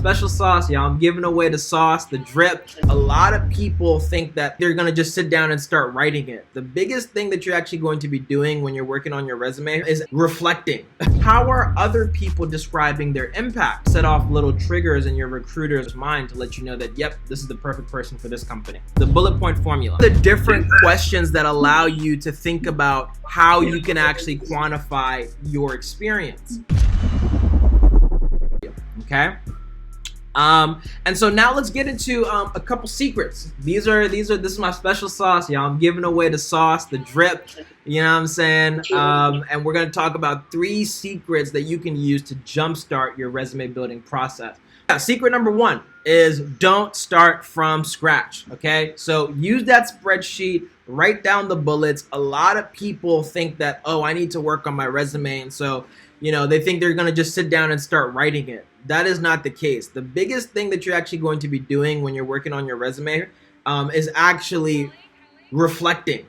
special sauce, y'all. I'm giving away the sauce, the drip. A lot of people think that they're gonna just sit down and start writing it. The biggest thing that you're actually going to be doing when you're working on your resume is reflecting. How are other people describing their impact? Set off little triggers in your recruiter's mind to let you know that, yep, this is the perfect person for this company. The bullet point formula. The different questions that allow you to think about how you can actually quantify your experience. Okay. And so now let's get into a couple secrets. This is my special sauce, y'all. I'm giving away the sauce, the drip, you know what I'm saying? And we're gonna talk about 3 secrets that you can use to jumpstart your resume building process. Secret number 1 is don't start from scratch, okay? So use that spreadsheet, write down the bullets. A lot of people think that, oh, I need to work on my resume, and so, you know, they think they're gonna just sit down and start writing it. That is not the case. The biggest thing that you're actually going to be doing when you're working on your resume is actually reflecting.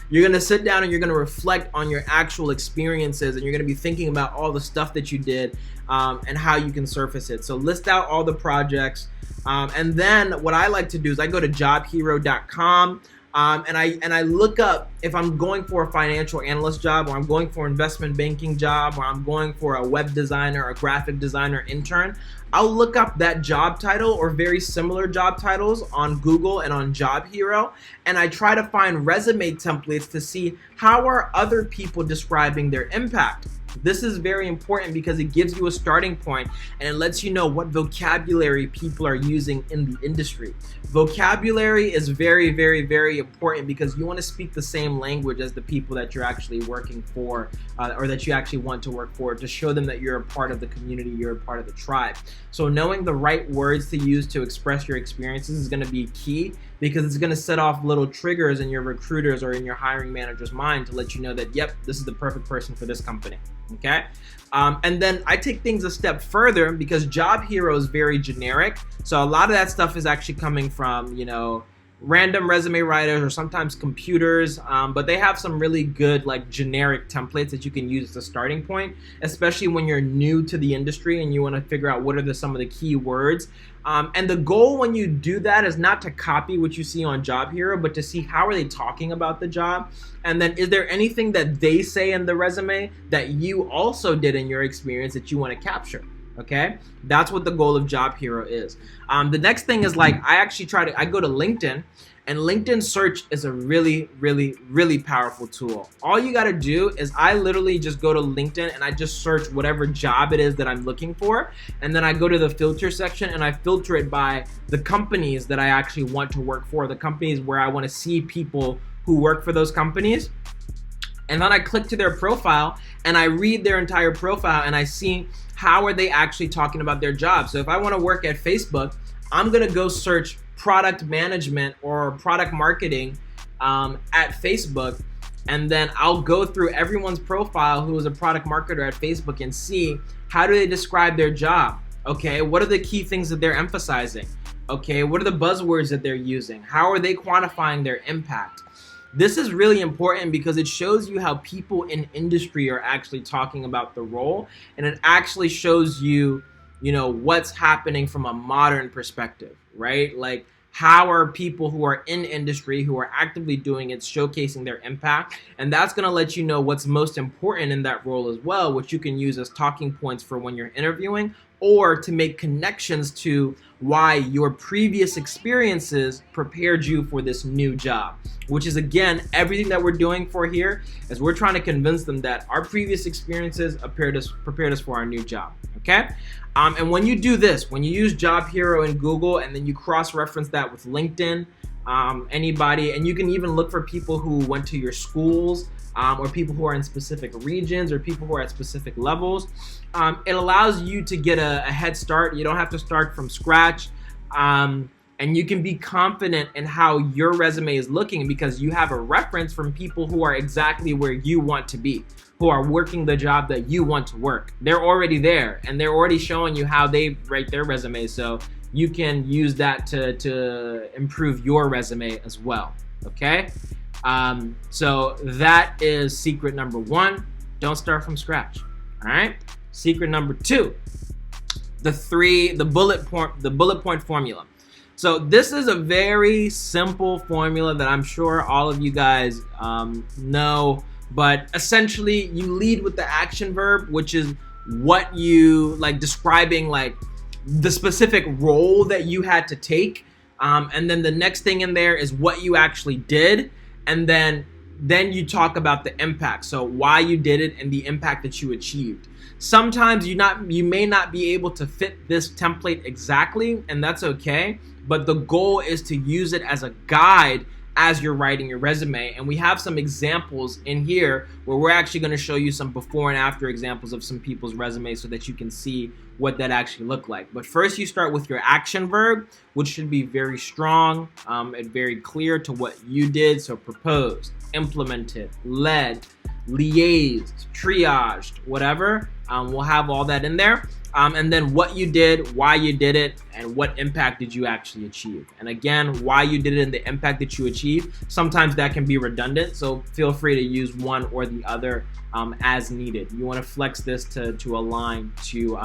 You're gonna sit down and you're gonna reflect on your actual experiences, and you're gonna be thinking about all the stuff that you did and how you can surface it. So list out all the projects, and then what I like to do is I go to jobhero.com. And I look up if I'm going for a financial analyst job, or I'm going for an investment banking job, or I'm going for a web designer, a graphic designer intern. I'll look up that job title or very similar job titles on Google and on Job Hero, and I try to find resume templates to see how are other people describing their impact. This is very important because it gives you a starting point and it lets you know what vocabulary people are using in the industry. Vocabulary is very, very, very important because you want to speak the same language as the people that you're actually working for or that you actually want to work for, to show them that you're a part of the community, you're a part of the tribe. So knowing the right words to use to express your experiences is going to be key, because it's going to set off little triggers in your recruiters or in your hiring manager's mind to let you know that, yep, this is the perfect person for this company. Okay. And then I take things a step further because Job Hero is very generic. So a lot of that stuff is actually coming from, you know, random resume writers or sometimes computers, but they have some really good like generic templates that you can use as a starting point, especially when you're new to the industry and you want to figure out what are some of the key words. And the goal when you do that is not to copy what you see on Job Hero, but to see how are they talking about the job, and then is there anything that they say in the resume that you also did in your experience that you want to capture. Okay, that's what the goal of Job Hero is. The next thing is like I go to LinkedIn, and LinkedIn search is a really, really, really powerful tool. All you got to do is I literally just go to LinkedIn and I just search whatever job it is that I'm looking for, and then I go to the filter section and I filter it by the companies that I actually want to work for, the companies where I want to see people who work for those companies. And then I click to their profile and I read their entire profile and I see how are they actually talking about their job. So if I want to work at Facebook, I'm going to go search product management or product marketing at Facebook, and then I'll go through everyone's profile who is a product marketer at Facebook and see how do they describe their job. Okay, what are the key things that they're emphasizing? Okay, what are the buzzwords that they're using? How are they quantifying their impact? This is really important because it shows you how people in industry are actually talking about the role, and it actually shows you, you know, what's happening from a modern perspective, right? Like, how are people who are in industry, who are actively doing it, showcasing their impact? And that's going to let you know what's most important in that role as well, which you can use as talking points for when you're interviewing, or to make connections to why your previous experiences prepared you for this new job, which is, again, everything that we're doing for here is we're trying to convince them that our previous experiences prepared us for our new job. Okay. And when you do this, when you use Job Hero in Google and then you cross-reference that with LinkedIn, anybody, and you can even look for people who went to your schools, or people who are in specific regions, or people who are at specific levels. It allows you to get a head start. You don't have to start from scratch. And you can be confident in how your resume is looking because you have a reference from people who are exactly where you want to be, who are working the job that you want to work. They're already there and they're already showing you how they write their resume. So you can use that to improve your resume as well. Okay. So that is secret number 1. Don't start from scratch. All right. Secret number 2, the bullet point formula. So this is a very simple formula that I'm sure all of you guys know, but essentially you lead with the action verb, which is what you like, describing like the specific role that you had to take, and then the next thing in there is what you actually did, and then you talk about the impact, so why you did it and the impact that you achieved. Sometimes you may not be able to fit this template exactly, and that's okay, but the goal is to use it as a guide as you're writing your resume. And we have some examples in here where we're actually going to show you some before and after examples of some people's resumes so that you can see what that actually looked like. But first you start with your action verb, which should be very strong and very clear to what you did. So proposed, implemented, led, liaised, triaged, whatever. We'll have all that in there. And then what you did, why you did it, and what impact did you actually achieve. And again, why you did it and the impact that you achieved, sometimes that can be redundant, so feel free to use one or the other as needed. You want to flex this to align to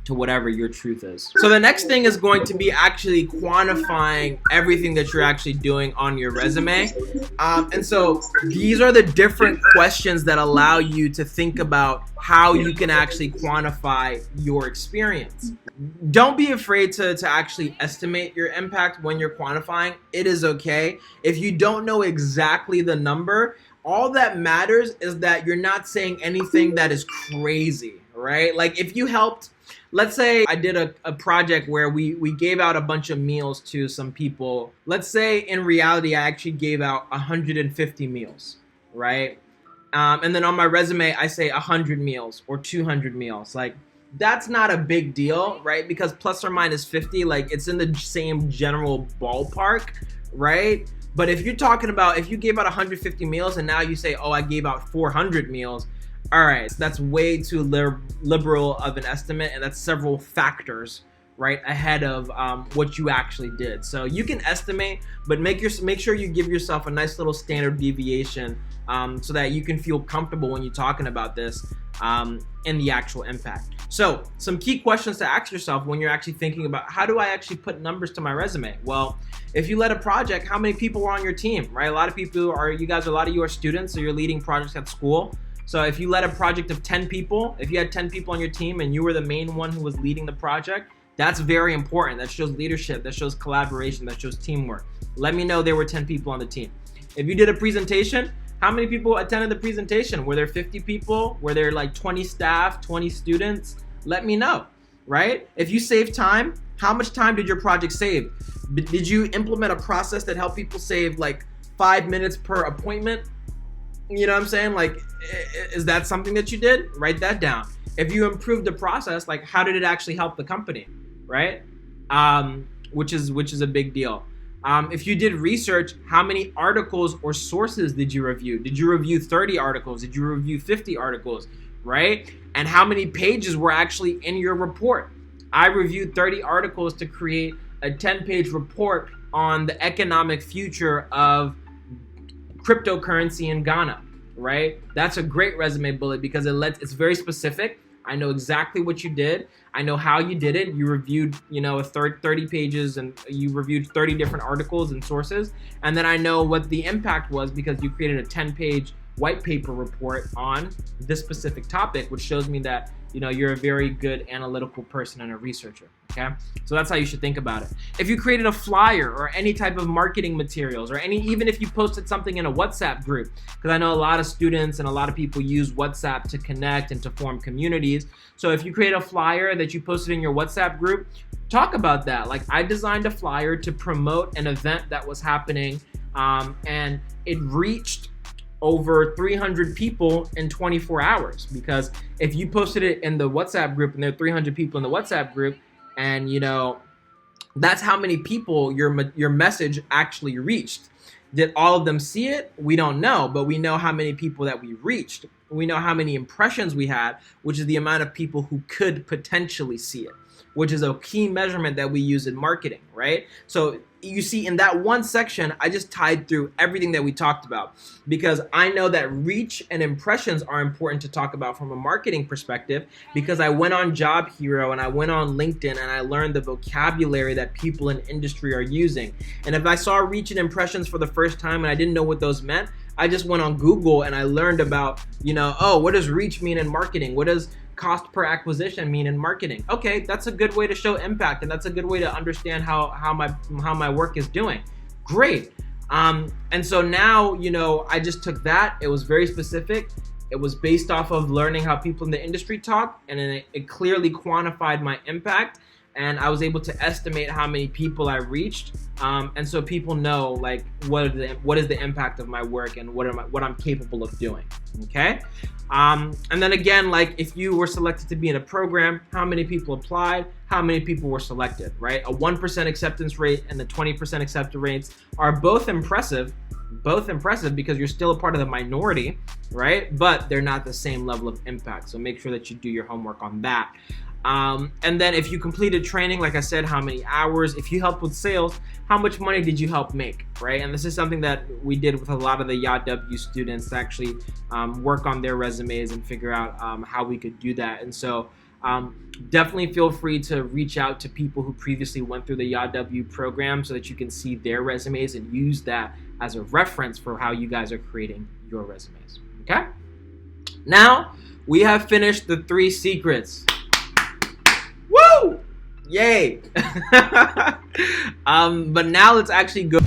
whatever your truth is. So the next thing is going to be actually quantifying everything that you're actually doing on your resume. And so these are the different questions that allow you to think about how you can actually quantify your experience. Don't be afraid to actually estimate your impact when you're quantifying. It is okay. If you don't know exactly the number, all that matters is that you're not saying anything that is crazy, right? Like if you helped, let's say I did a project where we gave out a bunch of meals to some people. Let's say in reality, I actually gave out 150 meals, right? And then on my resume, I say 100 meals or 200 meals. Like that's not a big deal, right? Because plus or minus 50, like it's in the same general ballpark, right? But if you're talking about, if you gave out 150 meals and now you say, oh, I gave out 400 meals, all right, that's way too liberal of an estimate, and that's several factors right ahead of what you actually did. So you can estimate, but make sure you give yourself a nice little standard deviation so that you can feel comfortable when you're talking about this in the actual impact. So some key questions to ask yourself when you're actually thinking about how do I actually put numbers to my resume? Well, if you led a project, how many people were on your team, right? A lot of you are students, so you're leading projects at school. So if you led a project of 10 people, if you had 10 people on your team and you were the main one who was leading the project, that's very important. That shows leadership, that shows collaboration, that shows teamwork. Let me know there were 10 people on the team. If you did a presentation, how many people attended the presentation? Were there 50 people? Were there like 20 staff, 20 students? Let me know, right? If you save time, how much time did your project save? Did you implement a process that helped people save like 5 minutes per appointment? You know what I'm saying? Like, is that something that you did? Write that down. If you improved the process, like how did it actually help the company, right? Which is a big deal. If you did research, how many articles or sources did you review? Did you review 30 articles? Did you review 50 articles, right? And how many pages were actually in your report? I reviewed 30 articles to create a 10-page report on the economic future of cryptocurrency in Ghana, right? That's a great resume bullet because it's very specific. I know exactly what you did. I know how you did it. You reviewed, 30 pages and you reviewed 30 different articles and sources. And then I know what the impact was because you created a 10-page white paper report on this specific topic, which shows me that, you're a very good analytical person and a researcher, okay? So that's how you should think about it. If you created a flyer or any type of marketing materials or even if you posted something in a WhatsApp group, because I know a lot of students and a lot of people use WhatsApp to connect and to form communities. So if you create a flyer that you posted in your WhatsApp group, talk about that. Like I designed a flyer to promote an event that was happening and it reached over 300 people in 24 hours, because if you posted it in the WhatsApp group and there are 300 people in the WhatsApp group and that's how many people your message actually reached. Did all of them see it? We don't know, but we know how many people that we reached, we know how many impressions we had, which is the amount of people who could potentially see it, which is a key measurement that we use in marketing, right? So you see in that one section, I just tied through everything that we talked about, because I know that reach and impressions are important to talk about from a marketing perspective, because I went on Job Hero and I went on LinkedIn and I learned the vocabulary that people in industry are using. And if I saw reach and impressions for the first time and I didn't know what those meant, I just went on Google and I learned about, oh, what does reach mean in marketing? What does cost per acquisition mean in marketing? Okay, that's a good way to show impact, and that's a good way to understand how my work is doing. Great. And so now, I just took that. It was very specific. It was based off of learning how people in the industry talk, and it clearly quantified my impact. And I was able to estimate how many people I reached, and so people know like what is the impact of my work and what I'm capable of doing. Okay, and then again, like if you were selected to be in a program, how many people applied, how many people were selected, right? A 1% acceptance rate and the 20% acceptance rates are both impressive because you're still a part of the minority, right? But they're not the same level of impact. So make sure that you do your homework on that. And then if you completed training, like I said, how many hours? If you helped with sales, how much money did you help make, right? And this is something that we did with a lot of the YAW students to actually work on their resumes and figure out how we could do that. And so definitely feel free to reach out to people who previously went through the YAW program so that you can see their resumes and use that as a reference for how you guys are creating your resumes, okay? Now, we have finished the 3 secrets. Woo! Yay! But now let's actually go